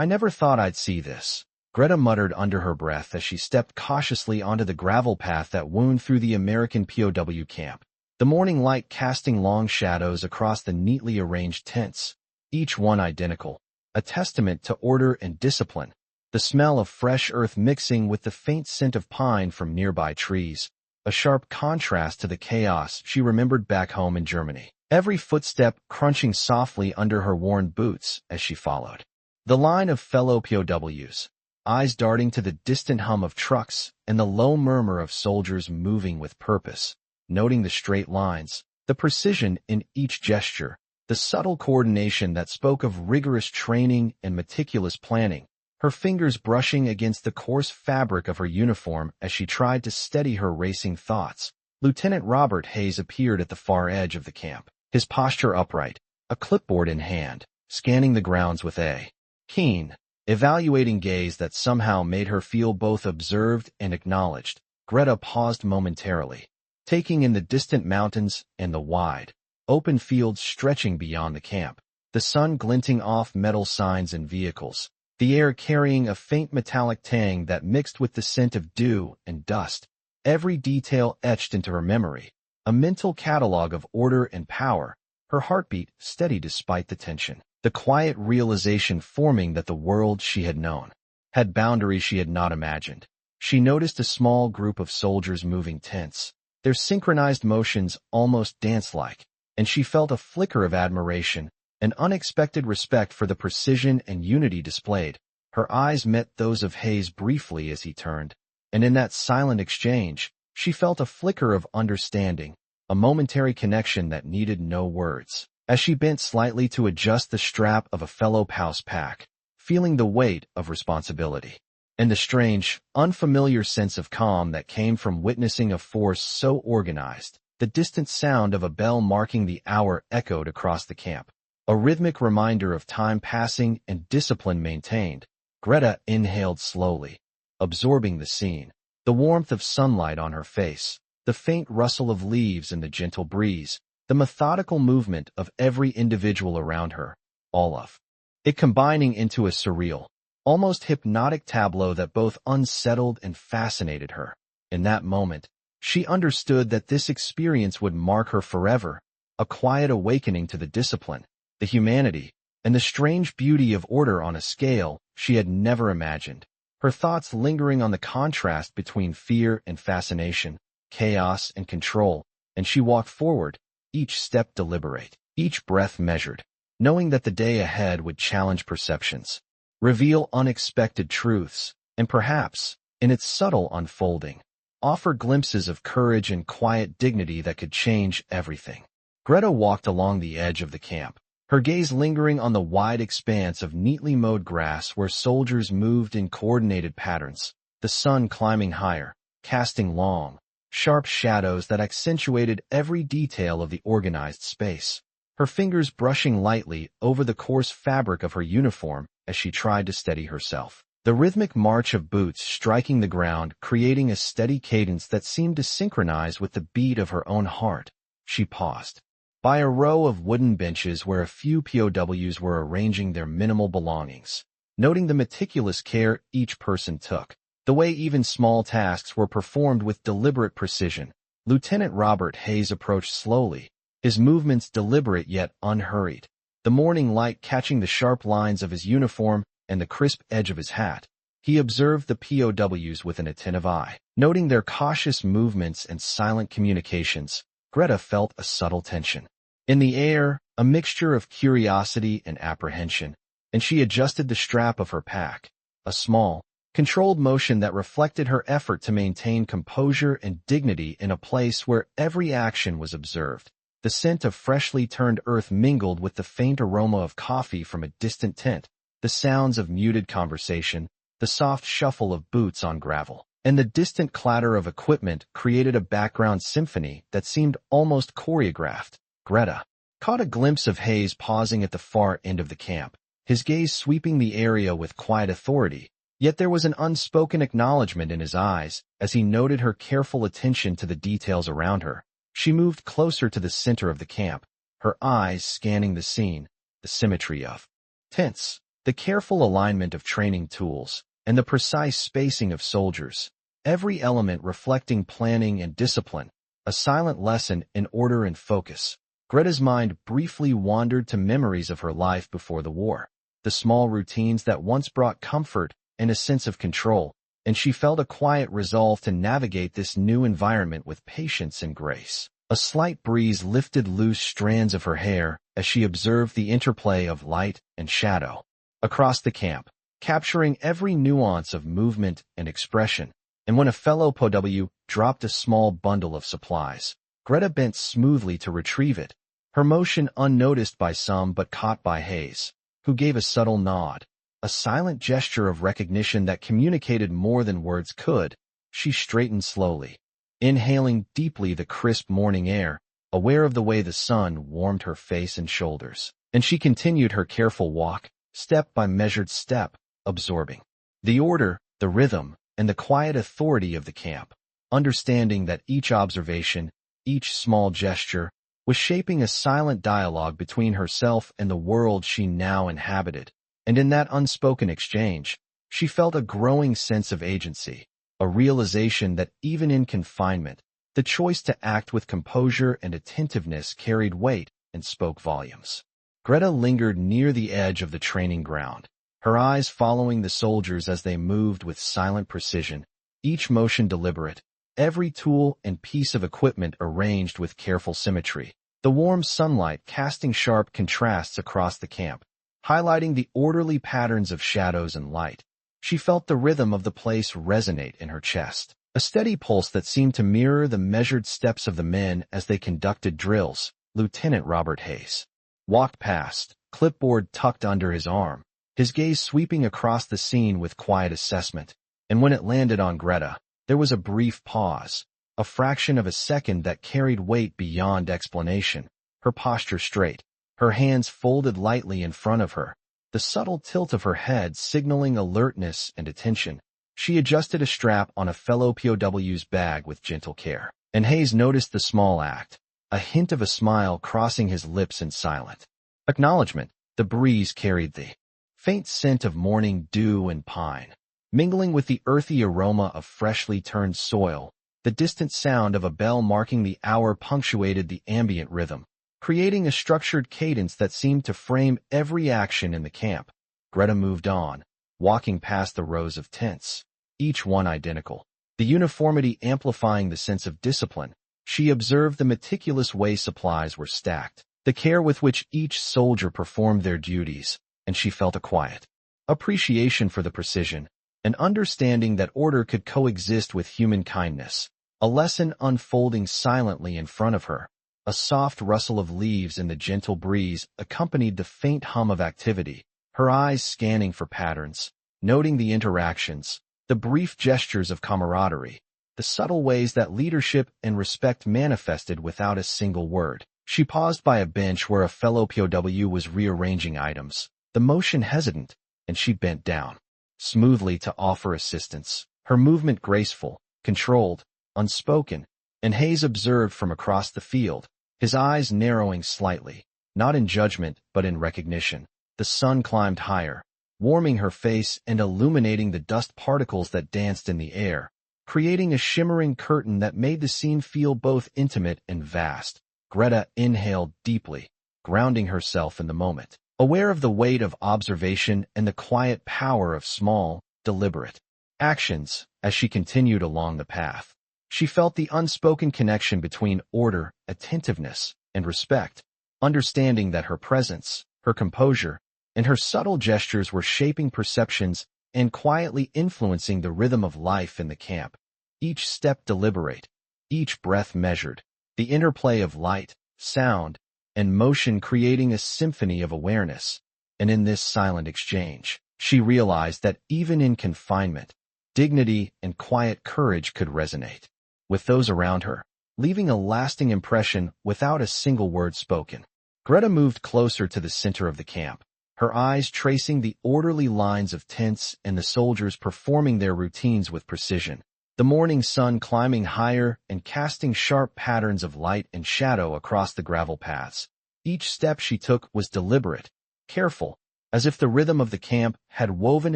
I never thought I'd see this, Greta muttered under her breath as she stepped cautiously onto the gravel path that wound through the American POW camp, the morning light casting long shadows across the neatly arranged tents, each one identical, a testament to order and discipline, the smell of fresh earth mixing with the faint scent of pine from nearby trees, a sharp contrast to the chaos she remembered back home in Germany, every footstep crunching softly under her worn boots as she followed. The line of fellow POWs, eyes darting to the distant hum of trucks and the low murmur of soldiers moving with purpose, noting the straight lines, the precision in each gesture, the subtle coordination that spoke of rigorous training and meticulous planning, her fingers brushing against the coarse fabric of her uniform as she tried to steady her racing thoughts. Lieutenant Robert Hayes appeared at the far edge of the camp, his posture upright, a clipboard in hand, scanning the grounds with a keen, evaluating gaze that somehow made her feel both observed and acknowledged. Greta paused momentarily, taking in the distant mountains and the wide, open fields stretching beyond the camp, the sun glinting off metal signs and vehicles, the air carrying a faint metallic tang that mixed with the scent of dew and dust, every detail etched into her memory, a mental catalog of order and power, her heartbeat steady despite the tension, the quiet realization forming that the world she had known had boundaries she had not imagined. She noticed a small group of soldiers moving tense, their synchronized motions almost dance-like, and she felt a flicker of admiration, an unexpected respect for the precision and unity displayed. Her eyes met those of Hayes briefly as he turned, and in that silent exchange, she felt a flicker of understanding, a momentary connection that needed no words. As she bent slightly to adjust the strap of a fellow POW's pack, feeling the weight of responsibility, and the strange, unfamiliar sense of calm that came from witnessing a force so organized, the distant sound of a bell marking the hour echoed across the camp, a rhythmic reminder of time passing and discipline maintained. Greta inhaled slowly, absorbing the scene, the warmth of sunlight on her face, the faint rustle of leaves in the gentle breeze, the methodical movement of every individual around her, all of it combining into a surreal, almost hypnotic tableau that both unsettled and fascinated her. In that moment, she understood that this experience would mark her forever, a quiet awakening to the discipline, the humanity, and the strange beauty of order on a scale she had never imagined. Her thoughts lingering on the contrast between fear and fascination, chaos and control, and she walked forward, each step deliberate, each breath measured, knowing that the day ahead would challenge perceptions, reveal unexpected truths, and perhaps, in its subtle unfolding, offer glimpses of courage and quiet dignity that could change everything. Greta walked along the edge of the camp, her gaze lingering on the wide expanse of neatly mowed grass where soldiers moved in coordinated patterns, the sun climbing higher, casting long, sharp shadows that accentuated every detail of the organized space, her fingers brushing lightly over the coarse fabric of her uniform as she tried to steady herself. The rhythmic march of boots striking the ground creating a steady cadence that seemed to synchronize with the beat of her own heart. She paused by a row of wooden benches where a few POWs were arranging their minimal belongings, noting the meticulous care each person took, the way even small tasks were performed with deliberate precision. Lieutenant Robert Hayes approached slowly, his movements deliberate yet unhurried, the morning light catching the sharp lines of his uniform and the crisp edge of his hat. He observed the POWs with an attentive eye, noting their cautious movements and silent communications. Greta felt a subtle tension in the air, a mixture of curiosity and apprehension, and she adjusted the strap of her pack, a small, controlled motion that reflected her effort to maintain composure and dignity in a place where every action was observed. The scent of freshly turned earth mingled with the faint aroma of coffee from a distant tent, the sounds of muted conversation, the soft shuffle of boots on gravel, and the distant clatter of equipment created a background symphony that seemed almost choreographed. Greta caught a glimpse of Hayes pausing at the far end of the camp, his gaze sweeping the area with quiet authority, yet there was an unspoken acknowledgment in his eyes as he noted her careful attention to the details around her. She moved closer to the center of the camp, her eyes scanning the scene, the symmetry of tents, the careful alignment of training tools, and the precise spacing of soldiers, every element reflecting planning and discipline, a silent lesson in order and focus. Greta's mind briefly wandered to memories of her life before the war, the small routines that once brought comfort and a sense of control, and she felt a quiet resolve to navigate this new environment with patience and grace. A slight breeze lifted loose strands of her hair as she observed the interplay of light and shadow across the camp, capturing every nuance of movement and expression. And when a fellow POW dropped a small bundle of supplies, Greta bent smoothly to retrieve it, her motion unnoticed by some but caught by Hayes, who gave a subtle nod, a silent gesture of recognition that communicated more than words could. She straightened slowly, inhaling deeply the crisp morning air, aware of the way the sun warmed her face and shoulders. And she continued her careful walk, step by measured step, absorbing the order, the rhythm, and the quiet authority of the camp, understanding that each observation, each small gesture, was shaping a silent dialogue between herself and the world she now inhabited. And in that unspoken exchange, she felt a growing sense of agency, a realization that even in confinement, the choice to act with composure and attentiveness carried weight and spoke volumes. Greta lingered near the edge of the training ground, her eyes following the soldiers as they moved with silent precision, each motion deliberate, every tool and piece of equipment arranged with careful symmetry. The warm sunlight casting sharp contrasts across the camp, highlighting the orderly patterns of shadows and light. She felt the rhythm of the place resonate in her chest, a steady pulse that seemed to mirror the measured steps of the men as they conducted drills. Lieutenant Robert Hayes walked past, clipboard tucked under his arm, his gaze sweeping across the scene with quiet assessment. And when it landed on Greta, there was a brief pause, a fraction of a second that carried weight beyond explanation. Her posture straight, her hands folded lightly in front of her, the subtle tilt of her head signaling alertness and attention. She adjusted a strap on a fellow POW's bag with gentle care, and Hayes noticed the small act, a hint of a smile crossing his lips in silent acknowledgment. The breeze carried the faint scent of morning dew and pine, mingling with the earthy aroma of freshly turned soil. The distant sound of a bell marking the hour punctuated the ambient rhythm, creating a structured cadence that seemed to frame every action in the camp. Greta moved on, walking past the rows of tents, each one identical, the uniformity amplifying the sense of discipline. She observed the meticulous way supplies were stacked, the care with which each soldier performed their duties, and she felt a quiet appreciation for the precision, an understanding that order could coexist with human kindness, a lesson unfolding silently in front of her. A soft rustle of leaves in the gentle breeze accompanied the faint hum of activity, her eyes scanning for patterns, noting the interactions, the brief gestures of camaraderie, the subtle ways that leadership and respect manifested without a single word. She paused by a bench where a fellow POW was rearranging items, the motion hesitant, and she bent down smoothly to offer assistance, her movement graceful, controlled, unspoken. And Hayes observed from across the field, his eyes narrowing slightly, not in judgment but in recognition. The sun climbed higher, warming her face and illuminating the dust particles that danced in the air, creating a shimmering curtain that made the scene feel both intimate and vast. Greta inhaled deeply, grounding herself in the moment, aware of the weight of observation and the quiet power of small, deliberate actions. As she continued along the path, she felt the unspoken connection between order, attentiveness, and respect, understanding that her presence, her composure, and her subtle gestures were shaping perceptions and quietly influencing the rhythm of life in the camp. Each step deliberate, each breath measured, the interplay of light, sound, and motion creating a symphony of awareness. And in this silent exchange, she realized that even in confinement, dignity and quiet courage could resonate with those around her, leaving a lasting impression without a single word spoken. Greta moved closer to the center of the camp, her eyes tracing the orderly lines of tents and the soldiers performing their routines with precision. The morning sun climbing higher and casting sharp patterns of light and shadow across the gravel paths. Each step she took was deliberate, careful, As if the rhythm of the camp had woven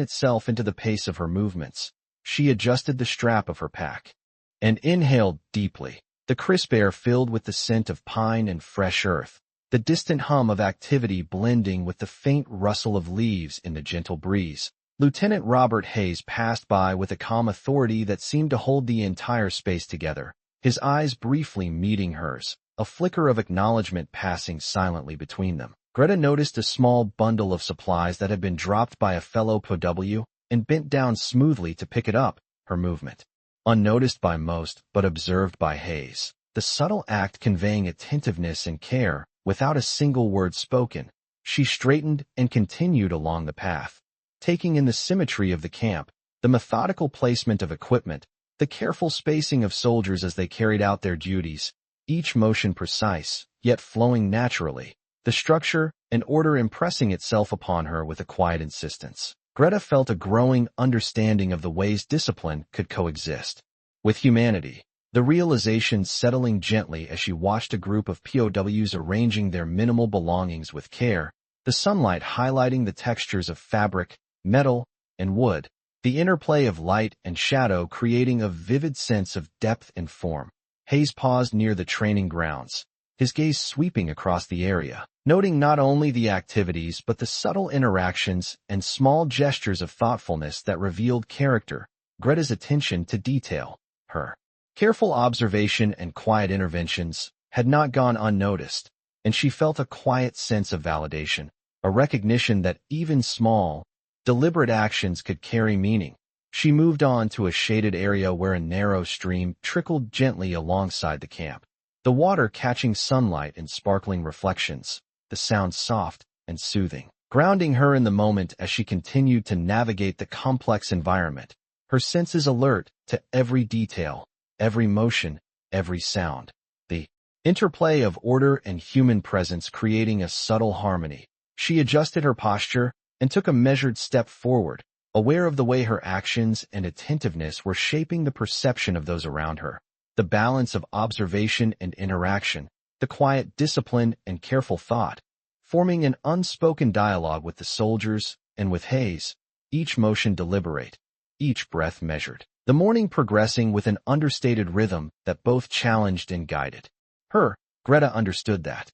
itself into the pace of her movements, she adjusted the strap of her pack and inhaled deeply. The crisp air filled with the scent of pine and fresh earth, the distant hum of activity blending with the faint rustle of leaves in the gentle breeze. Lieutenant Robert Hayes passed by with a calm authority that seemed to hold the entire space together, his eyes briefly meeting hers, a flicker of acknowledgment passing silently between them. Greta noticed a small bundle of supplies that had been dropped by a fellow POW and bent down smoothly to pick it up, her movement unnoticed by most but observed by Hayes. The subtle act conveying attentiveness and care without a single word spoken. She straightened and continued along the path, taking in the symmetry of the camp, the methodical placement of equipment, the careful spacing of soldiers as they carried out their duties, each motion precise, yet flowing naturally, the structure and order impressing itself upon her with a quiet insistence. Greta felt a growing understanding of the ways discipline could coexist with humanity, the realization settling gently as she watched a group of POWs arranging their minimal belongings with care, the sunlight highlighting the textures of fabric, metal, and wood, the interplay of light and shadow creating a vivid sense of depth and form. Hayes paused near the training grounds, his gaze sweeping across the area, noting not only the activities but the subtle interactions and small gestures of thoughtfulness that revealed character. Greta's attention to detail, her careful observation and quiet interventions, had not gone unnoticed, and she felt a quiet sense of validation, a recognition that even small, deliberate actions could carry meaning. She moved on to a shaded area where a narrow stream trickled gently alongside the camp, the water catching sunlight and sparkling reflections, the sound soft and soothing, grounding her in the moment as she continued to navigate the complex environment, her senses alert to every detail, every motion, every sound. The interplay of order and human presence creating a subtle harmony. She adjusted her posture and took a measured step forward, aware of the way her actions and attentiveness were shaping the perception of those around her. The balance of observation and interaction, the quiet discipline and careful thought, forming an unspoken dialogue with the soldiers and with Hayes, each motion deliberate, each breath measured. The morning progressing with an understated rhythm that both challenged and guided her. Greta understood that.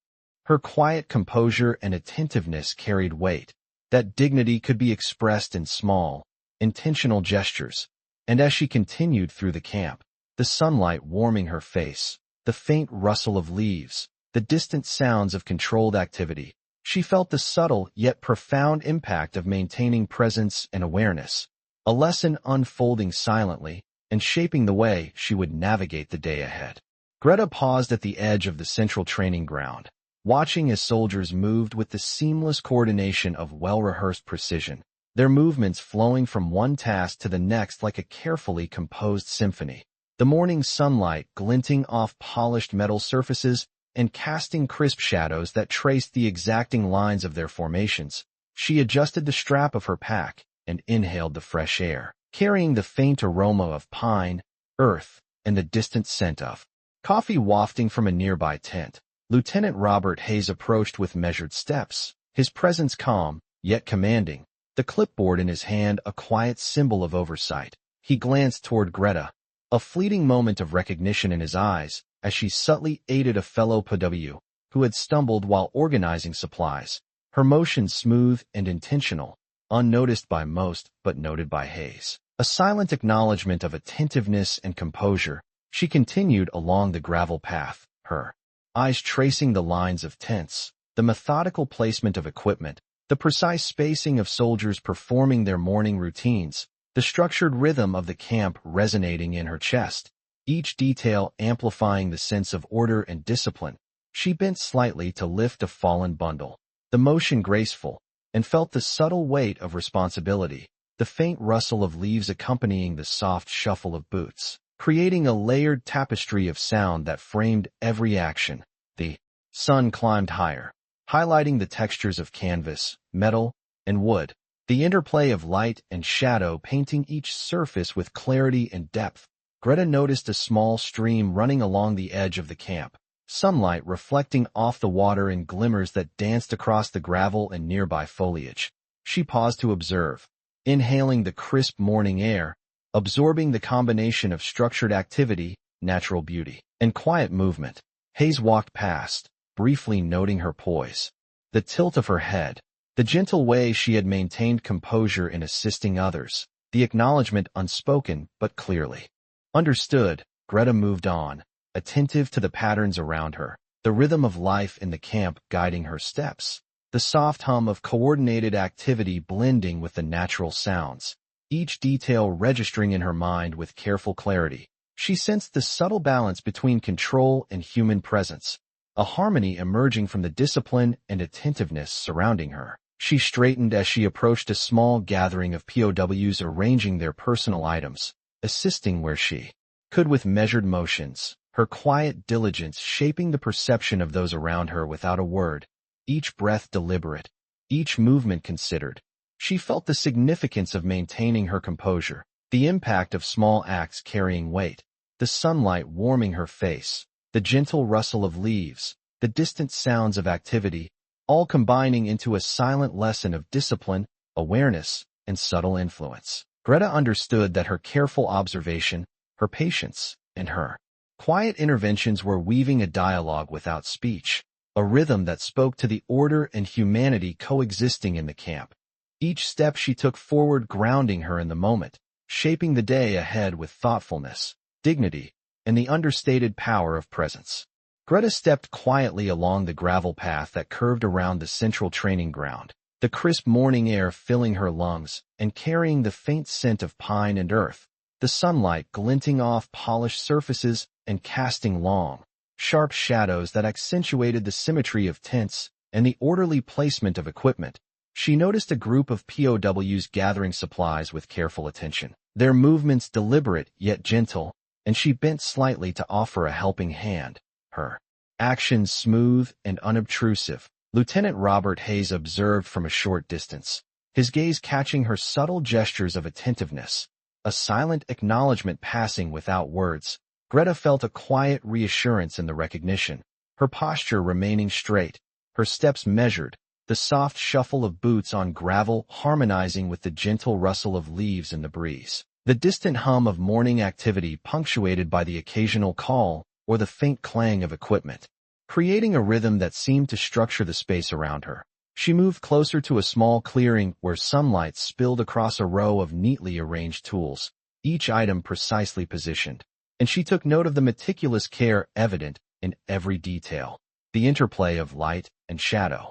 Her quiet composure and attentiveness carried weight. That dignity could be expressed in small, intentional gestures. And as she continued through the camp, the sunlight warming her face, the faint rustle of leaves, the distant sounds of controlled activity, she felt the subtle yet profound impact of maintaining presence and awareness, a lesson unfolding silently and shaping the way she would navigate the day ahead. Greta paused at the edge of the central training ground, watching as soldiers moved with the seamless coordination of well-rehearsed precision, their movements flowing from one task to the next like a carefully composed symphony. The morning sunlight glinting off polished metal surfaces and casting crisp shadows that traced the exacting lines of their formations. She adjusted the strap of her pack and inhaled the fresh air, carrying the faint aroma of pine, earth, and the distant scent of coffee wafting from a nearby tent. Lieutenant Robert Hayes approached with measured steps, his presence calm, yet commanding, the clipboard in his hand a quiet symbol of oversight. He glanced toward Greta, a fleeting moment of recognition in his eyes as she subtly aided a fellow POW who had stumbled while organizing supplies, her motion smooth and intentional, unnoticed by most but noted by Hayes. A silent acknowledgment of attentiveness and composure, she continued along the gravel path, her eyes tracing the lines of tents, the methodical placement of equipment, the precise spacing of soldiers performing their morning routines, the structured rhythm of the camp resonating in her chest, each detail amplifying the sense of order and discipline. She bent slightly to lift a fallen bundle, the motion graceful, and felt the subtle weight of responsibility, the faint rustle of leaves accompanying the soft shuffle of boots, creating a layered tapestry of sound that framed every action. The sun climbed higher, highlighting the textures of canvas, metal, and wood, the interplay of light and shadow painting each surface with clarity and depth. Greta noticed a small stream running along the edge of the camp, sunlight reflecting off the water in glimmers that danced across the gravel and nearby foliage. She paused to observe, inhaling the crisp morning air, absorbing the combination of structured activity, natural beauty, and quiet movement. Hayes walked past, briefly noting her poise, the tilt of her head, the gentle way she had maintained composure in assisting others, the acknowledgment unspoken but clearly understood. Greta moved on, attentive to the patterns around her, the rhythm of life in the camp guiding her steps, the soft hum of coordinated activity blending with the natural sounds, each detail registering in her mind with careful clarity. She sensed the subtle balance between control and human presence, a harmony emerging from the discipline and attentiveness surrounding her. She straightened as she approached a small gathering of POWs arranging their personal items, assisting where she could with measured motions, her quiet diligence shaping the perception of those around her without a word, each breath deliberate, each movement considered. She felt the significance of maintaining her composure, the impact of small acts carrying weight, the sunlight warming her face, the gentle rustle of leaves, the distant sounds of activity, all combining into a silent lesson of discipline, awareness, and subtle influence. Greta understood that her careful observation, her patience, and her quiet interventions were weaving a dialogue without speech, a rhythm that spoke to the order and humanity coexisting in the camp. Each step she took forward grounding her in the moment, shaping the day ahead with thoughtfulness, dignity, and the understated power of presence. Greta stepped quietly along the gravel path that curved around the central training ground, the crisp morning air filling her lungs and carrying the faint scent of pine and earth, the sunlight glinting off polished surfaces and casting long, sharp shadows that accentuated the symmetry of tents and the orderly placement of equipment. She noticed a group of POWs gathering supplies with careful attention, their movements deliberate yet gentle, and she bent slightly to offer a helping hand, her actions smooth and unobtrusive. Lieutenant Robert Hayes observed from a short distance, his gaze catching her subtle gestures of attentiveness, a silent acknowledgment passing without words. Greta felt a quiet reassurance in the recognition, her posture remaining straight, her steps measured, the soft shuffle of boots on gravel harmonizing with the gentle rustle of leaves in the breeze, the distant hum of morning activity punctuated by the occasional call or the faint clang of equipment, creating a rhythm that seemed to structure the space around her. She moved closer to a small clearing where sunlight spilled across a row of neatly arranged tools, each item precisely positioned, and she took note of the meticulous care evident in every detail, the interplay of light and shadow,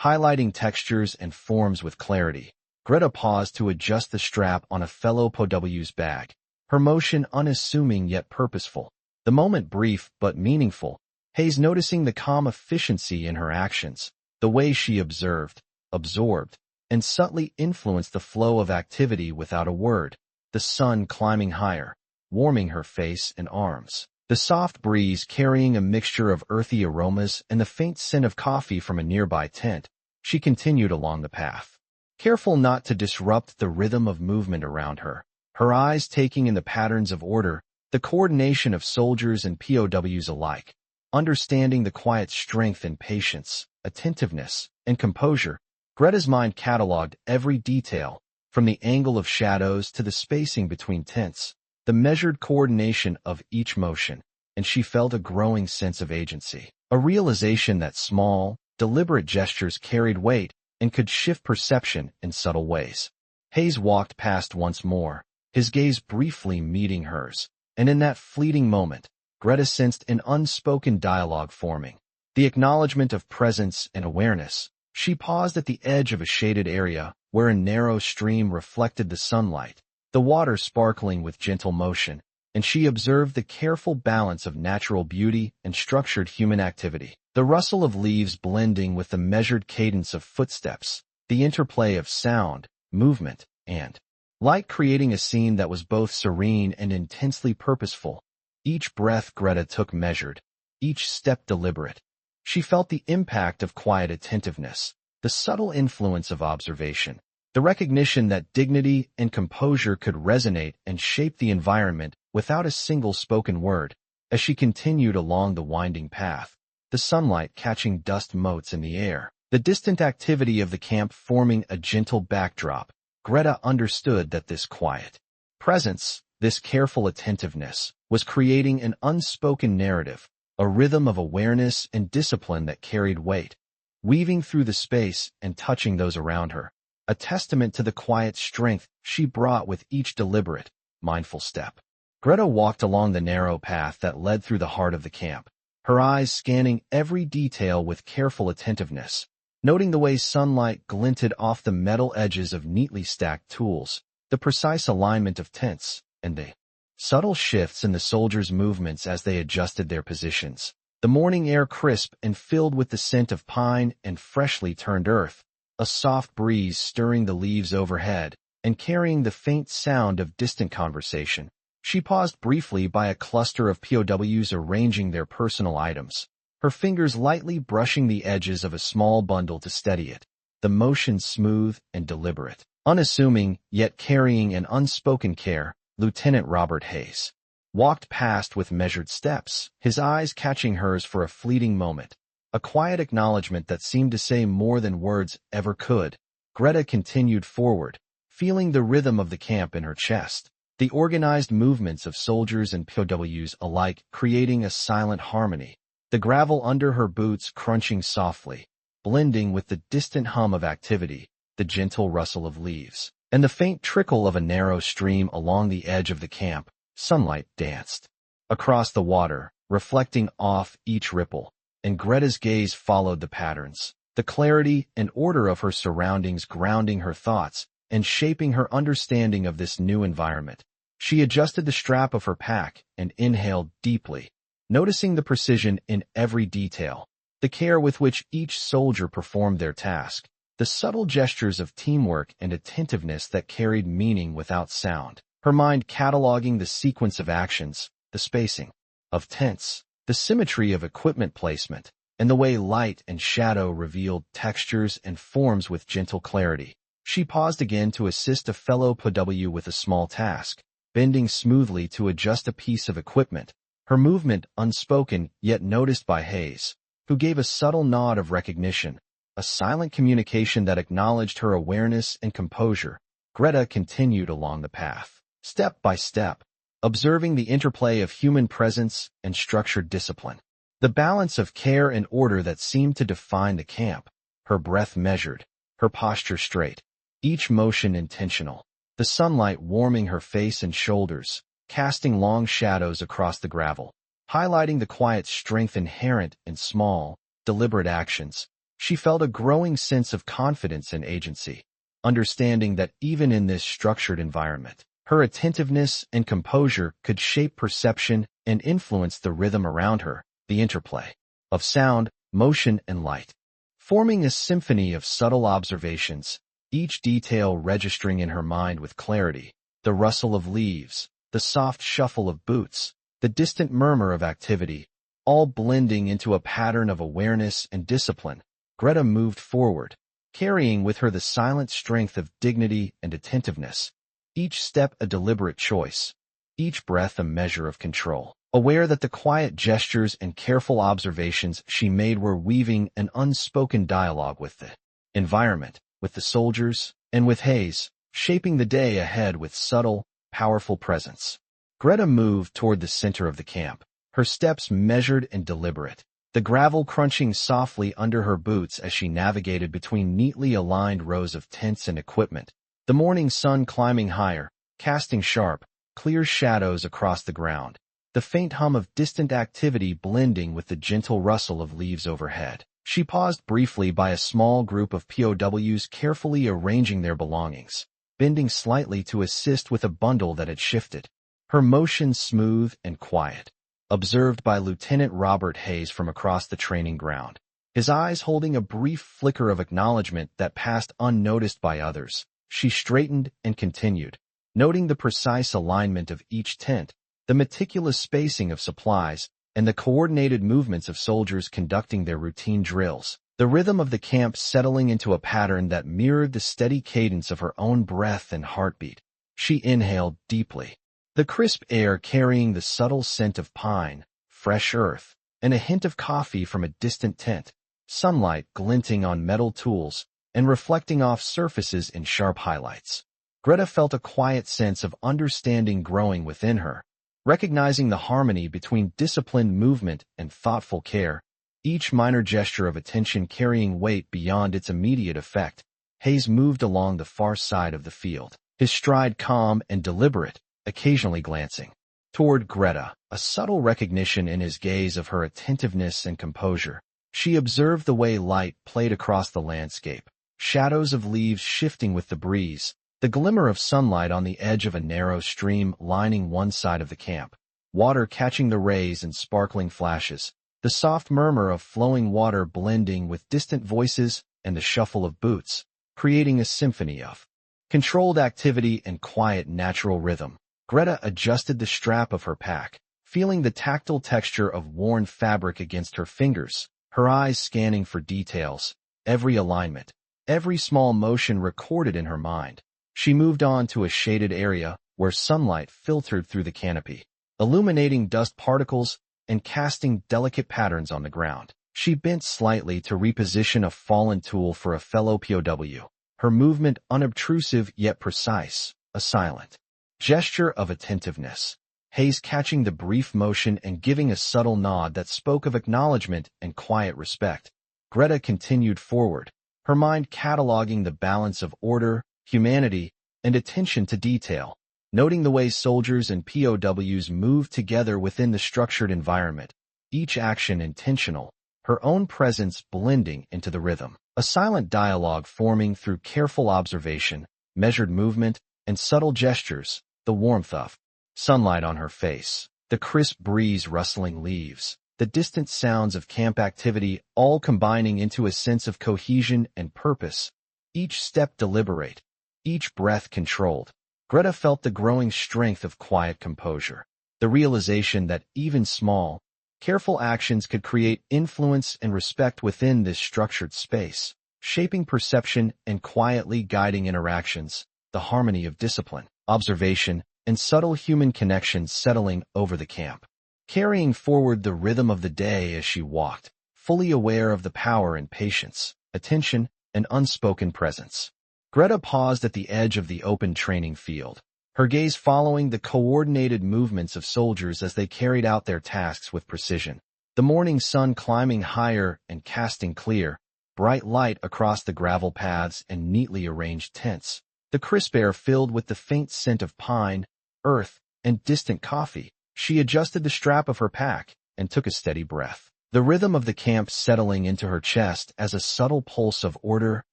highlighting textures and forms with clarity. Greta paused to adjust the strap on a fellow POW's bag, her motion unassuming yet purposeful, the moment brief but meaningful. Hayes noticing the calm efficiency in her actions, the way she observed, absorbed, and subtly influenced the flow of activity without a word, the sun climbing higher, warming her face and arms, the soft breeze carrying a mixture of earthy aromas and the faint scent of coffee from a nearby tent. She continued along the path, careful not to disrupt the rhythm of movement around her, her eyes taking in the patterns of order, the coordination of soldiers and POWs alike. Understanding the quiet strength and patience, attentiveness, and composure, Greta's mind cataloged every detail, from the angle of shadows to the spacing between tents, the measured coordination of each motion, and she felt a growing sense of agency, a realization that small, deliberate gestures carried weight and could shift perception in subtle ways. Hayes walked past once more, his gaze briefly meeting hers, and in that fleeting moment, Greta sensed an unspoken dialogue forming, the acknowledgment of presence and awareness. She paused at the edge of a shaded area where a narrow stream reflected the sunlight, the water sparkling with gentle motion, and she observed the careful balance of natural beauty and structured human activity, the rustle of leaves blending with the measured cadence of footsteps, the interplay of sound, movement, and light creating a scene that was both serene and intensely purposeful. Each breath Greta took measured, each step deliberate. She felt the impact of quiet attentiveness, the subtle influence of observation, the recognition that dignity and composure could resonate and shape the environment without a single spoken word. As she continued along the winding path, the sunlight catching dust motes in the air, the distant activity of the camp forming a gentle backdrop. Greta understood that this quiet presence, this careful attentiveness, was creating an unspoken narrative, a rhythm of awareness and discipline that carried weight, weaving through the space and touching those around her, a testament to the quiet strength she brought with each deliberate, mindful step. Greta walked along the narrow path that led through the heart of the camp, her eyes scanning every detail with careful attentiveness, noting the way sunlight glinted off the metal edges of neatly stacked tools, the precise alignment of tents, and the subtle shifts in the soldiers' movements as they adjusted their positions. The morning air crisp and filled with the scent of pine and freshly turned earth, a soft breeze stirring the leaves overhead and carrying the faint sound of distant conversation. She paused briefly by a cluster of POWs arranging their personal items, her fingers lightly brushing the edges of a small bundle to steady it, the motion smooth and deliberate. Unassuming, yet carrying an unspoken care, Lieutenant Robert Hayes walked past with measured steps, his eyes catching hers for a fleeting moment, a quiet acknowledgment that seemed to say more than words ever could. Greta continued forward, feeling the rhythm of the camp in her chest, the organized movements of soldiers and POWs alike creating a silent harmony, the gravel under her boots crunching softly, blending with the distant hum of activity, the gentle rustle of leaves, and the faint trickle of a narrow stream along the edge of the camp. Sunlight danced across the water, reflecting off each ripple, and Greta's gaze followed the patterns, the clarity and order of her surroundings grounding her thoughts and shaping her understanding of this new environment. She adjusted the strap of her pack and inhaled deeply, noticing the precision in every detail, the care with which each soldier performed their task, the subtle gestures of teamwork and attentiveness that carried meaning without sound. Her mind cataloging the sequence of actions, the spacing of tents, the symmetry of equipment placement, and the way light and shadow revealed textures and forms with gentle clarity. She paused again to assist a fellow POW with a small task, bending smoothly to adjust a piece of equipment, her movement unspoken yet noticed by Hayes, who gave a subtle nod of recognition, a silent communication that acknowledged her awareness and composure. Greta continued along the path, step by step, observing the interplay of human presence and structured discipline, the balance of care and order that seemed to define the camp, her breath measured, her posture straight, each motion intentional, the sunlight warming her face and shoulders, casting long shadows across the gravel, highlighting the quiet strength inherent in small, deliberate actions. She felt a growing sense of confidence and agency, understanding that even in this structured environment, her attentiveness and composure could shape perception and influence the rhythm around her, the interplay of sound, motion, and light, forming a symphony of subtle observations, each detail registering in her mind with clarity, the rustle of leaves, the soft shuffle of boots, the distant murmur of activity, all blending into a pattern of awareness and discipline. Greta moved forward, carrying with her the silent strength of dignity and attentiveness, each step a deliberate choice, each breath a measure of control, aware that the quiet gestures and careful observations she made were weaving an unspoken dialogue with the environment, with the soldiers, and with Hayes, shaping the day ahead with subtle, powerful presence. Greta moved toward the center of the camp, her steps measured and deliberate, the gravel crunching softly under her boots as she navigated between neatly aligned rows of tents and equipment, the morning sun climbing higher, casting sharp, clear shadows across the ground, the faint hum of distant activity blending with the gentle rustle of leaves overhead. She paused briefly by a small group of POWs carefully arranging their belongings, bending slightly to assist with a bundle that had shifted, her motion smooth and quiet, observed by Lieutenant Robert Hayes from across the training ground, his eyes holding a brief flicker of acknowledgment that passed unnoticed by others. She straightened and continued, noting the precise alignment of each tent, the meticulous spacing of supplies, and the coordinated movements of soldiers conducting their routine drills, the rhythm of the camp settling into a pattern that mirrored the steady cadence of her own breath and heartbeat. She inhaled deeply, the crisp air carrying the subtle scent of pine, fresh earth, and a hint of coffee from a distant tent, sunlight glinting on metal tools and reflecting off surfaces in sharp highlights. Greta felt a quiet sense of understanding growing within her, recognizing the harmony between disciplined movement and thoughtful care, each minor gesture of attention carrying weight beyond its immediate effect. Hayes moved along the far side of the field, his stride calm and deliberate, occasionally glancing toward Greta, a subtle recognition in his gaze of her attentiveness and composure. She observed the way light played across the landscape, shadows of leaves shifting with the breeze, the glimmer of sunlight on the edge of a narrow stream lining one side of the camp, water catching the rays in sparkling flashes, the soft murmur of flowing water blending with distant voices and the shuffle of boots, creating a symphony of controlled activity and quiet natural rhythm. Greta adjusted the strap of her pack, feeling the tactile texture of worn fabric against her fingers, her eyes scanning for details, every alignment, every small motion recorded in her mind. She moved on to a shaded area where sunlight filtered through the canopy, illuminating dust particles and casting delicate patterns on the ground. She bent slightly to reposition a fallen tool for a fellow POW, her movement unobtrusive yet precise, a silent gesture of attentiveness. Hayes catching the brief motion and giving a subtle nod that spoke of acknowledgment and quiet respect. Greta continued forward, her mind cataloging the balance of order, humanity, and attention to detail, noting the way soldiers and POWs moved together within the structured environment, each action intentional, her own presence blending into the rhythm. A silent dialogue forming through careful observation, measured movement, and subtle gestures, the warmth of sunlight on her face, the crisp breeze rustling leaves, the distant sounds of camp activity all combining into a sense of cohesion and purpose, each step deliberate, each breath controlled. Greta felt the growing strength of quiet composure, the realization that even small, careful actions could create influence and respect within this structured space, shaping perception and quietly guiding interactions, the harmony of discipline, observation, and subtle human connections settling over the camp, carrying forward the rhythm of the day as she walked, fully aware of the power and patience, attention, and unspoken presence. Greta paused at the edge of the open training field, her gaze following the coordinated movements of soldiers as they carried out their tasks with precision. The morning sun climbing higher and casting clear, bright light across the gravel paths and neatly arranged tents, the crisp air filled with the faint scent of pine, earth, and distant coffee. She adjusted the strap of her pack and took a steady breath, the rhythm of the camp settling into her chest as a subtle pulse of order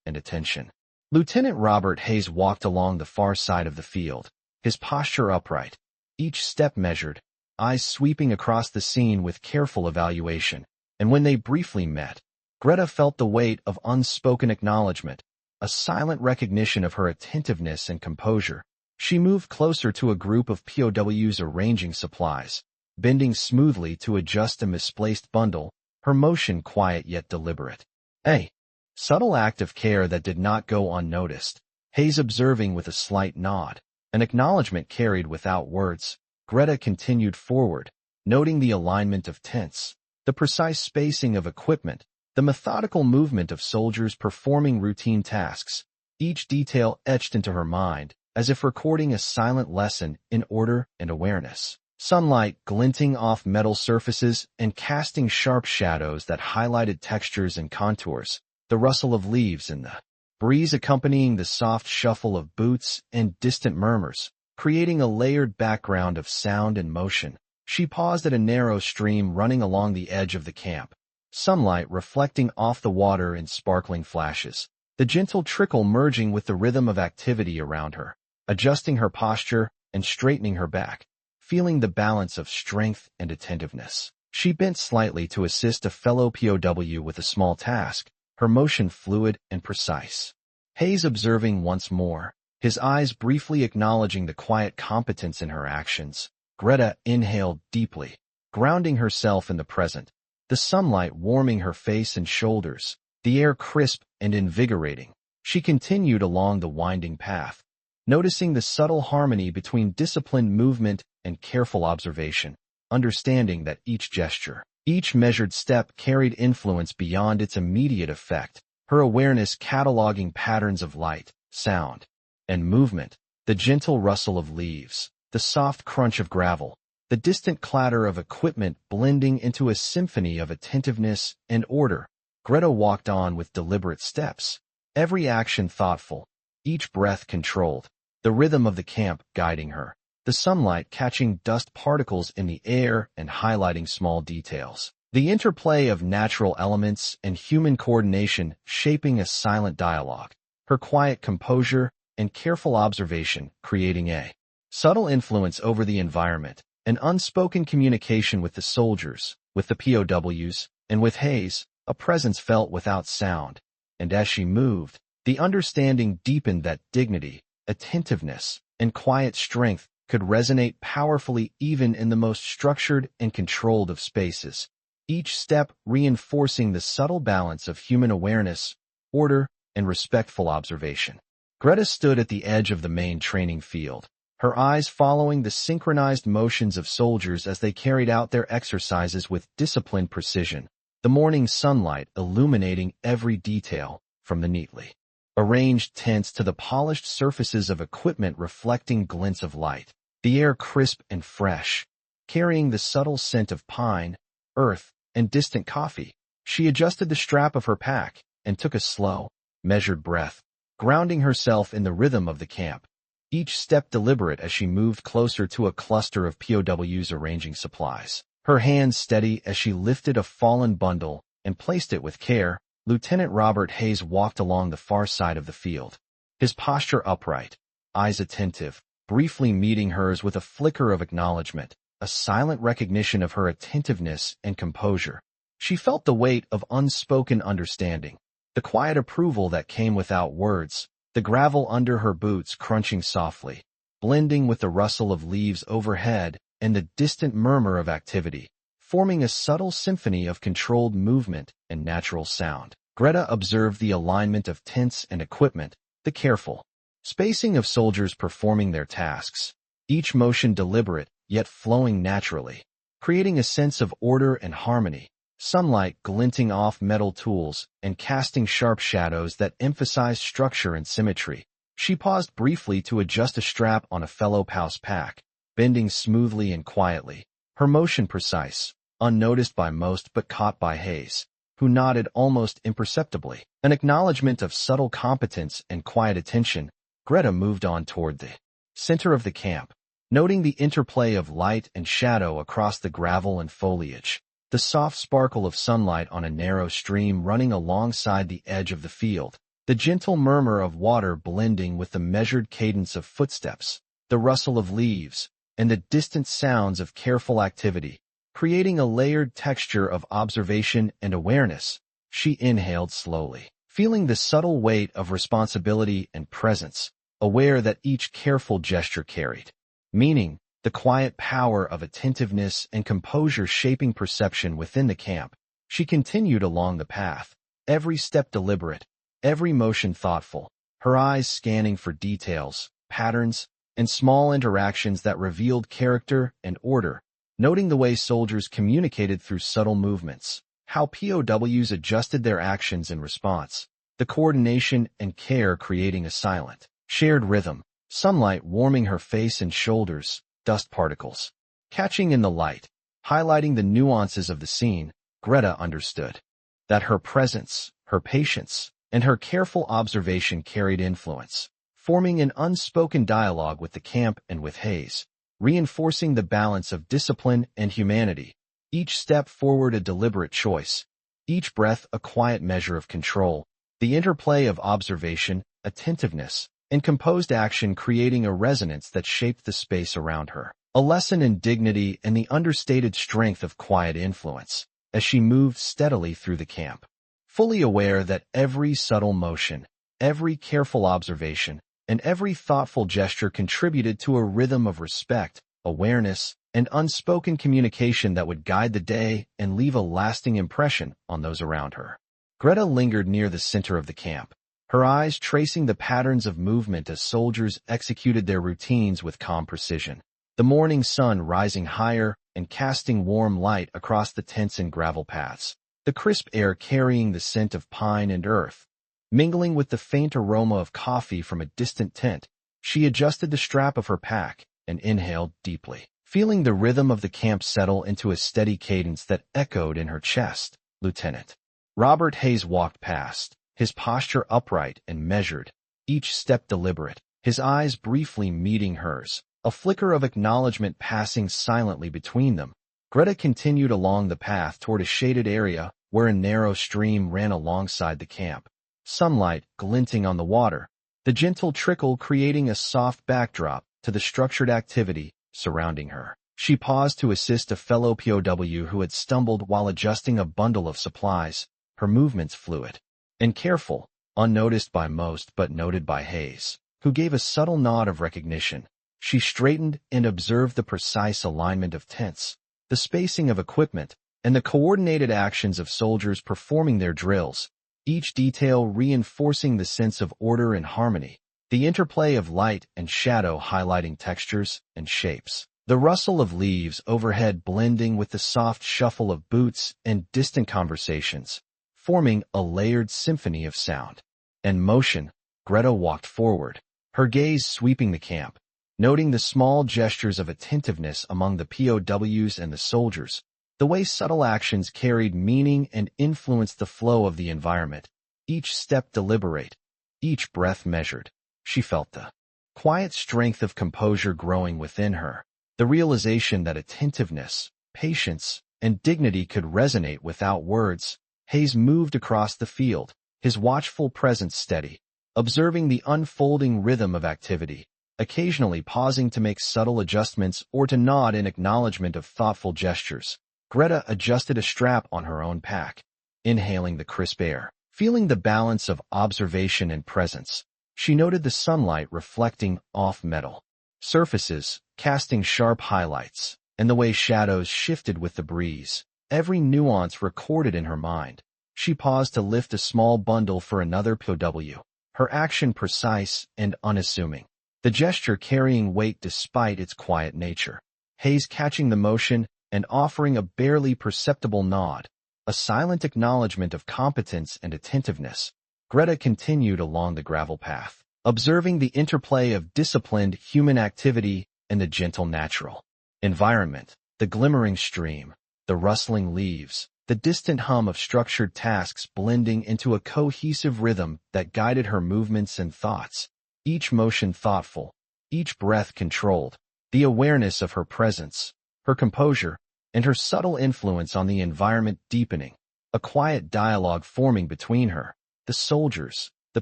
and attention. Lieutenant Robert Hayes walked along the far side of the field, his posture upright, each step measured, eyes sweeping across the scene with careful evaluation, and when they briefly met, Greta felt the weight of unspoken acknowledgment, a silent recognition of her attentiveness and composure. She moved closer to a group of POWs arranging supplies, bending smoothly to adjust a misplaced bundle, her motion quiet yet deliberate. A subtle act of care that did not go unnoticed, Hayes observing with a slight nod, an acknowledgment carried without words. Greta continued forward, noting the alignment of tents, the precise spacing of equipment, the methodical movement of soldiers performing routine tasks, each detail etched into her mind, as if recording a silent lesson in order and awareness. Sunlight glinting off metal surfaces and casting sharp shadows that highlighted textures and contours, the rustle of leaves in the breeze accompanying the soft shuffle of boots and distant murmurs, creating a layered background of sound and motion. She paused at a narrow stream running along the edge of the camp, sunlight reflecting off the water in sparkling flashes, the gentle trickle merging with the rhythm of activity around her. Adjusting her posture and straightening her back, feeling the balance of strength and attentiveness. She bent slightly to assist a fellow POW with a small task, her motion fluid and precise. Hayes observing once more, his eyes briefly acknowledging the quiet competence in her actions. Greta inhaled deeply, grounding herself in the present, the sunlight warming her face and shoulders, the air crisp and invigorating. She continued along the winding path, noticing the subtle harmony between disciplined movement and careful observation, understanding that each gesture, Each measured step carried influence beyond its immediate effect, her awareness cataloging patterns of light, sound, and movement, the gentle rustle of leaves, the soft crunch of gravel, the distant clatter of equipment blending into a symphony of attentiveness and order. Greta walked on with deliberate steps, every action thoughtful, each breath controlled, the rhythm of the camp guiding her, the sunlight catching dust particles in the air and highlighting small details, the interplay of natural elements and human coordination shaping a silent dialogue, her quiet composure and careful observation creating a subtle influence over the environment, an unspoken communication with the soldiers, with the POWs, and with Hayes, a presence felt without sound. And as she moved, the understanding deepened that dignity, attentiveness, and quiet strength could resonate powerfully even in the most structured and controlled of spaces, each step reinforcing the subtle balance of human awareness, order, and respectful observation. Greta stood at the edge of the main training field, her eyes following the synchronized motions of soldiers as they carried out their exercises with disciplined precision, the morning sunlight illuminating every detail, from the neatly arranged tents to the polished surfaces of equipment reflecting glints of light, the air crisp and fresh, carrying the subtle scent of pine, earth, and distant coffee. She adjusted the strap of her pack and took a slow, measured breath, grounding herself in the rhythm of the camp, each step deliberate as she moved closer to a cluster of POWs arranging supplies, her hands steady as she lifted a fallen bundle and placed it with care. Lieutenant Robert Hayes walked along the far side of the field, his posture upright, eyes attentive, briefly meeting hers with a flicker of acknowledgment, a silent recognition of her attentiveness and composure. She felt the weight of unspoken understanding, the quiet approval that came without words, the gravel under her boots crunching softly, blending with the rustle of leaves overhead and the distant murmur of activity, forming a subtle symphony of controlled movement and natural sound. Greta observed the alignment of tents and equipment, the careful spacing of soldiers performing their tasks, each motion deliberate yet flowing naturally, creating a sense of order and harmony, sunlight glinting off metal tools and casting sharp shadows that emphasized structure and symmetry. She paused briefly to adjust a strap on a fellow POW's pack, bending smoothly and quietly, her motion precise, unnoticed by most but caught by Hayes, who nodded almost imperceptibly. An acknowledgment of subtle competence and quiet attention, Greta moved on toward the center of the camp, noting the interplay of light and shadow across the gravel and foliage, the soft sparkle of sunlight on a narrow stream running alongside the edge of the field, the gentle murmur of water blending with the measured cadence of footsteps, the rustle of leaves, and the distant sounds of careful activity, creating a layered texture of observation and awareness. She inhaled slowly, feeling the subtle weight of responsibility and presence, aware that each careful gesture carried meaning, the quiet power of attentiveness and composure shaping perception within the camp. She continued along the path, every step deliberate, every motion thoughtful, her eyes scanning for details, patterns, and small interactions that revealed character and order, noting the way soldiers communicated through subtle movements, how POWs adjusted their actions in response, the coordination and care creating a silent, shared rhythm, sunlight warming her face and shoulders, dust particles catching in the light, highlighting the nuances of the scene. Greta understood that her presence, her patience, and her careful observation carried influence, forming an unspoken dialogue with the camp and with Hayes, reinforcing the balance of discipline and humanity. Each step forward a deliberate choice, each breath a quiet measure of control, the interplay of observation, attentiveness, and composed action creating a resonance that shaped the space around her. A lesson in dignity and the understated strength of quiet influence, as she moved steadily through the camp, fully aware that every subtle motion, every careful observation, and every thoughtful gesture contributed to a rhythm of respect, awareness, and unspoken communication that would guide the day and leave a lasting impression on those around her. Greta lingered near the center of the camp, her eyes tracing the patterns of movement as soldiers executed their routines with calm precision. The morning sun rising higher and casting warm light across the tents and gravel paths. The crisp air carrying the scent of pine and earth. Mingling with the faint aroma of coffee from a distant tent, she adjusted the strap of her pack and inhaled deeply, feeling the rhythm of the camp settle into a steady cadence that echoed in her chest. Lieutenant Robert Hayes walked past, his posture upright and measured, each step deliberate, his eyes briefly meeting hers, a flicker of acknowledgment passing silently between them. Greta continued along the path toward a shaded area where a narrow stream ran alongside the camp, sunlight glinting on the water, the gentle trickle creating a soft backdrop to the structured activity surrounding her. She paused to assist a fellow POW who had stumbled while adjusting a bundle of supplies, her movements fluid and careful, unnoticed by most but noted by Hayes, who gave a subtle nod of recognition. She straightened and observed the precise alignment of tents, the spacing of equipment, and the coordinated actions of soldiers performing their drills, each detail reinforcing the sense of order and harmony, the interplay of light and shadow highlighting textures and shapes, the rustle of leaves overhead blending with the soft shuffle of boots and distant conversations, forming a layered symphony of sound and motion. Greta walked forward, her gaze sweeping the camp, noting the small gestures of attentiveness among the POWs and the soldiers, the way subtle actions carried meaning and influenced the flow of the environment, each step deliberate, each breath measured. She felt the quiet strength of composure growing within her, the realization that attentiveness, patience, and dignity could resonate without words. Hayes moved across the field, his watchful presence steady, observing the unfolding rhythm of activity, occasionally pausing to make subtle adjustments or to nod in acknowledgment of thoughtful gestures. Greta adjusted a strap on her own pack, inhaling the crisp air, feeling the balance of observation and presence. She noted the sunlight reflecting off metal surfaces, casting sharp highlights, and the way shadows shifted with the breeze, every nuance recorded in her mind. She paused to lift a small bundle for another POW, her action precise and unassuming, the gesture carrying weight despite its quiet nature. Hayes catching the motion and offering a barely perceptible nod, a silent acknowledgment of competence and attentiveness. Greta continued along the gravel path, observing the interplay of disciplined human activity and the gentle natural environment, the glimmering stream, the rustling leaves, the distant hum of structured tasks blending into a cohesive rhythm that guided her movements and thoughts, each motion thoughtful, each breath controlled, the awareness of her presence, her composure, and her subtle influence on the environment deepening, a quiet dialogue forming between her, the soldiers, the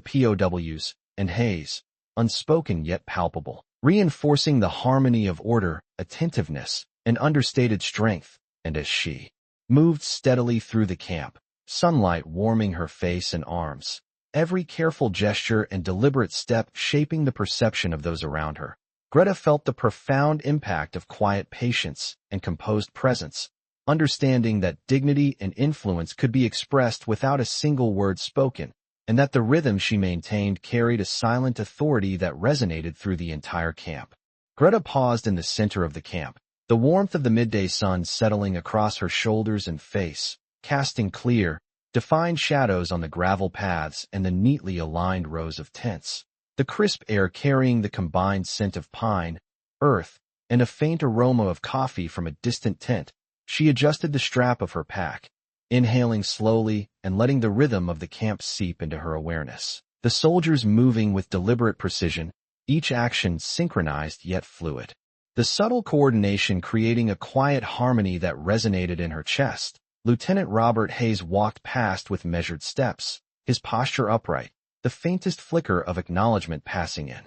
POWs, and Hayes, unspoken yet palpable, reinforcing the harmony of order, attentiveness, and understated strength. And as she moved steadily through the camp, sunlight warming her face and arms, every careful gesture and deliberate step shaping the perception of those around her, Greta felt the profound impact of quiet patience and composed presence, understanding that dignity and influence could be expressed without a single word spoken, and that the rhythm she maintained carried a silent authority that resonated through the entire camp. Greta paused in the center of the camp, the warmth of the midday sun settling across her shoulders and face, casting clear, defined shadows on the gravel paths and the neatly aligned rows of tents, the crisp air carrying the combined scent of pine, earth, and a faint aroma of coffee from a distant tent. She adjusted the strap of her pack, inhaling slowly and letting the rhythm of the camp seep into her awareness. The soldiers moving with deliberate precision, each action synchronized yet fluid, the subtle coordination creating a quiet harmony that resonated in her chest. Lieutenant Robert Hayes walked past with measured steps, his posture upright, the faintest flicker of acknowledgment passing in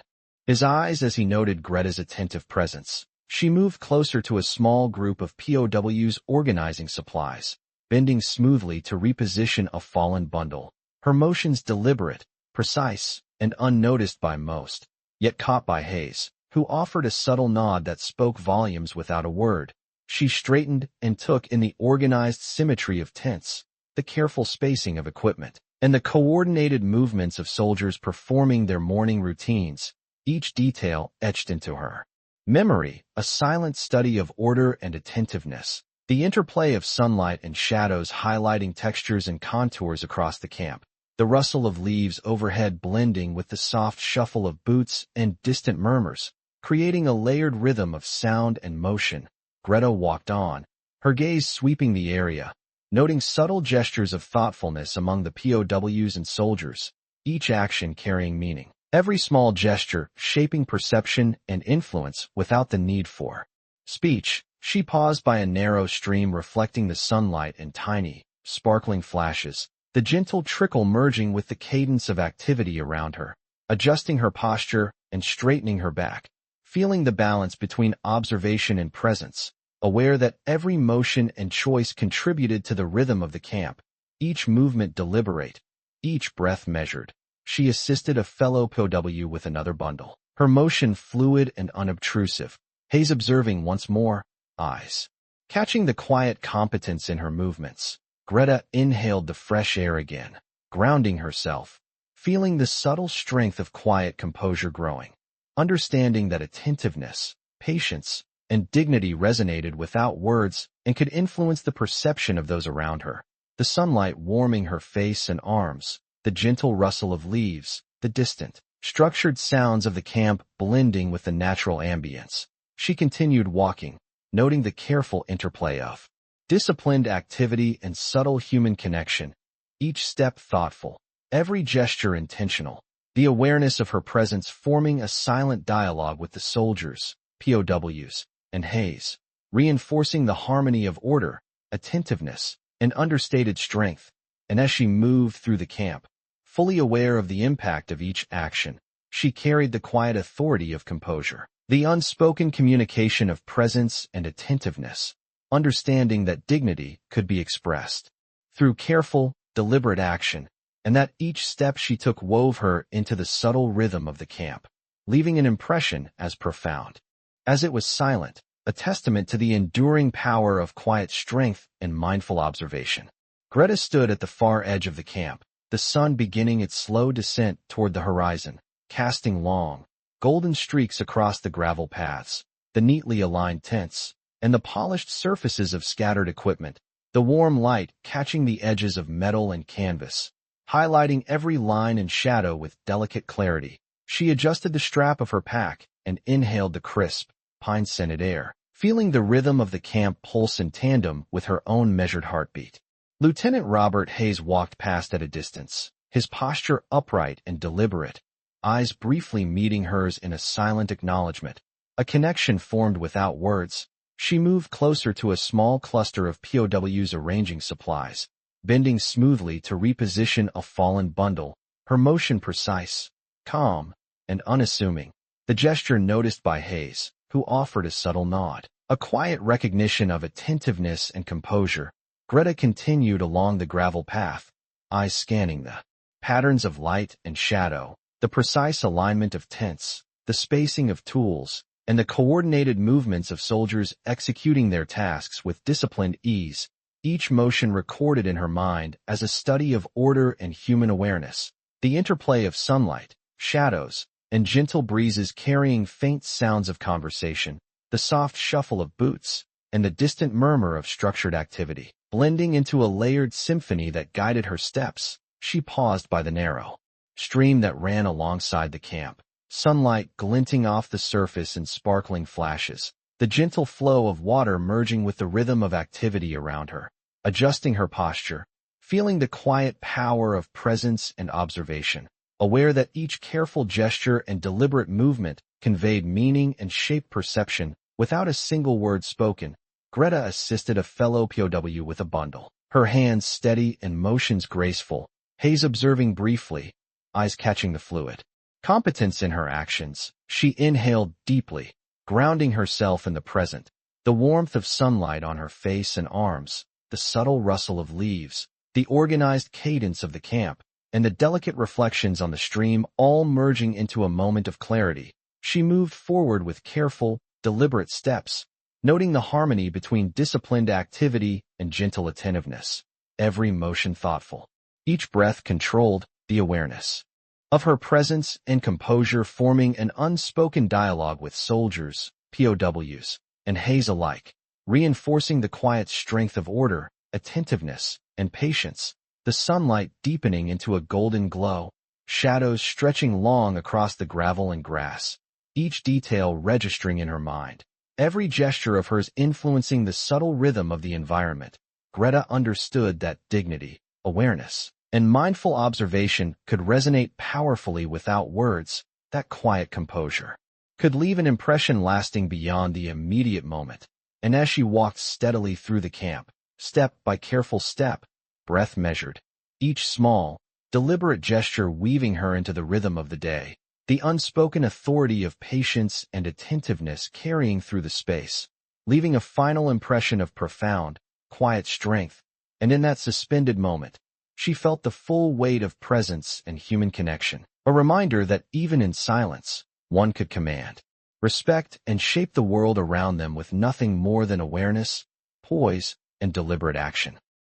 his eyes as he noted Greta's attentive presence. She moved closer to a small group of POWs organizing supplies, bending smoothly to reposition a fallen bundle, her motions deliberate, precise, and unnoticed by most, yet caught by Hayes, who offered a subtle nod that spoke volumes without a word. She straightened and took in the organized symmetry of tents, the careful spacing of equipment, and the coordinated movements of soldiers performing their morning routines, each detail etched into her Memory, a silent study of order and attentiveness. The interplay of sunlight and shadows highlighting textures and contours across the camp. The rustle of leaves overhead blending with the soft shuffle of boots and distant murmurs, creating a layered rhythm of sound and motion. Greta walked on, her gaze sweeping the area, noting subtle gestures of thoughtfulness among the POWs and soldiers, each action carrying meaning. Every small gesture shaping perception and influence without the need for speech. She paused by a narrow stream reflecting the sunlight in tiny, sparkling flashes, the gentle trickle merging with the cadence of activity around her, adjusting her posture and straightening her back, feeling the balance between observation and presence, aware that every motion and choice contributed to the rhythm of the camp, each movement deliberate, each breath measured. She assisted a fellow POW with another bundle, her motion fluid and unobtrusive. Hayes observing once more, eyes catching the quiet competence in her movements. Greta inhaled the fresh air again, grounding herself, feeling the subtle strength of quiet composure growing, understanding that attentiveness, patience, and dignity resonated without words and could influence the perception of those around her. The sunlight warming her face and arms, the gentle rustle of leaves, the distant, structured sounds of the camp blending with the natural ambience. She continued walking, noting the careful interplay of disciplined activity and subtle human connection, each step thoughtful, every gesture intentional, the awareness of her presence forming a silent dialogue with the soldiers, POWs, and Hayes, reinforcing the harmony of order, attentiveness, and understated strength. And as she moved through the camp, fully aware of the impact of each action, she carried the quiet authority of composure, the unspoken communication of presence and attentiveness, understanding that dignity could be expressed through careful, deliberate action, and that each step she took wove her into the subtle rhythm of the camp, leaving an impression as profound as it was silent, a testament to the enduring power of quiet strength and mindful observation. Greta stood at the far edge of the camp, the sun beginning its slow descent toward the horizon, casting long, golden streaks across the gravel paths, the neatly aligned tents, and the polished surfaces of scattered equipment, the warm light catching the edges of metal and canvas, highlighting every line and shadow with delicate clarity. She adjusted the strap of her pack and inhaled the crisp, pine-scented air, feeling the rhythm of the camp pulse in tandem with her own measured heartbeat. Lieutenant Robert Hayes walked past at a distance, his posture upright and deliberate, eyes briefly meeting hers in a silent acknowledgment, a connection formed without words. She moved closer to a small cluster of POWs arranging supplies, bending smoothly to reposition a fallen bundle, her motion precise, calm, and unassuming. The gesture noticed by Hayes, who offered a subtle nod, a quiet recognition of attentiveness and composure. Greta continued along the gravel path, eyes scanning the patterns of light and shadow, the precise alignment of tents, the spacing of tools, and the coordinated movements of soldiers executing their tasks with disciplined ease, each motion recorded in her mind as a study of order and human awareness. The interplay of sunlight, shadows, and gentle breezes carrying faint sounds of conversation, the soft shuffle of boots, and the distant murmur of structured activity, blending into a layered symphony that guided her steps. She paused by the narrow stream that ran alongside the camp, sunlight glinting off the surface in sparkling flashes, the gentle flow of water merging with the rhythm of activity around her. Adjusting her posture, feeling the quiet power of presence and observation, aware that each careful gesture and deliberate movement conveyed meaning and shaped perception without a single word spoken. Greta assisted a fellow POW with a bundle, her hands steady and motions graceful, Hayes observing briefly, eyes catching the fluid competence in her actions. She inhaled deeply, grounding herself in the present, the warmth of sunlight on her face and arms, the subtle rustle of leaves, the organized cadence of the camp, and the delicate reflections on the stream all merging into a moment of clarity. She moved forward with careful, deliberate steps, noting the harmony between disciplined activity and gentle attentiveness, every motion thoughtful, each breath controlled, the awareness of her presence and composure forming an unspoken dialogue with soldiers, POWs, and Haze alike, reinforcing the quiet strength of order, attentiveness, and patience, the sunlight deepening into a golden glow, shadows stretching long across the gravel and grass, each detail registering in her mind. Every gesture of hers influencing the subtle rhythm of the environment. Greta understood that dignity, awareness, and mindful observation could resonate powerfully without words. That quiet composure could leave an impression lasting beyond the immediate moment. And as she walked steadily through the camp, step by careful step, breath measured, each small, deliberate gesture weaving her into the rhythm of the day, the unspoken authority of patience and attentiveness carrying through the space, leaving a final impression of profound, quiet strength. And in that suspended moment, she felt the full weight of presence and human connection, a reminder that even in silence, one could command, respect, and shape the world around them with nothing more than awareness, poise, and deliberate action.